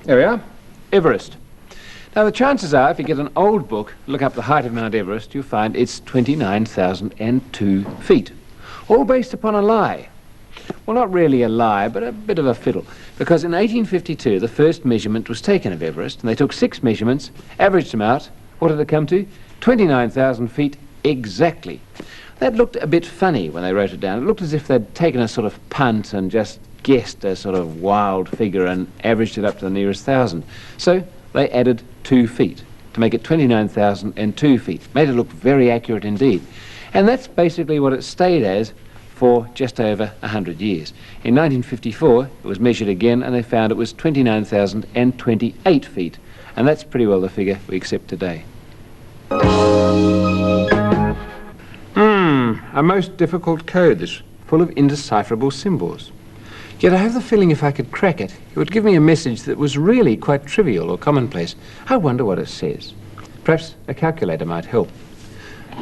There we are, Everest. Now the chances are, if you get an old book, look up the height of Mount Everest, you'll find it's 29,002 feet. All based upon a lie. Well, not really a lie, but a bit of a fiddle. Because in 1852, the first measurement was taken of Everest, and they took 6 measurements, averaged them out. What did it come to? 29,000 feet exactly. That looked a bit funny when they wrote it down. It looked as if they'd taken a sort of punt and just guessed a sort of wild figure and averaged it up to the nearest 1,000. So they added 2 feet to make it 29,002 feet. Made it look very accurate indeed. And that's basically what it stayed as for just over 100 years. In 1954, it was measured again, and they found it was 29,028 feet. And that's pretty well the figure we accept today. A most difficult code, this, full of indecipherable symbols. Yet I have the feeling if I could crack it, it would give me a message that was really quite trivial or commonplace. I wonder what it says. Perhaps a calculator might help.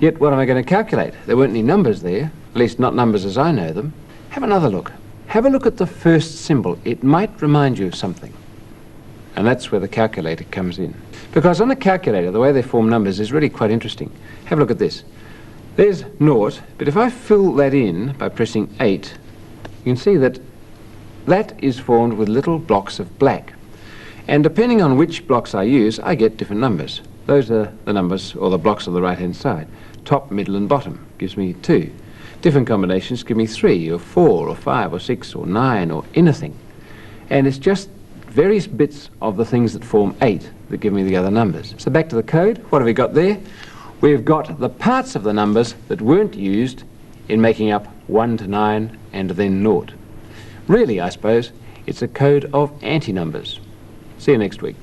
Yet what am I going to calculate? There weren't any numbers there, at least not numbers as I know them. Have another look. Have a look at the first symbol. It might remind you of something. And that's where the calculator comes in. Because on a calculator, the way they form numbers is really quite interesting. Have a look at this. There's 0, but if I fill that in by pressing 8, you can see that that is formed with little blocks of black. And depending on which blocks I use, I get different numbers. Those are the numbers, or the blocks on the right-hand side. Top, middle, and bottom gives me 2. Different combinations give me 3, or 4, or 5, or 6, or 9, or anything. And it's just various bits of the things that form 8 that give me the other numbers. So back to the code. What have we got there? We've got the parts of the numbers that weren't used in making up 1 to 9 and then 0. Really, I suppose, it's a code of anti-numbers. See you next week.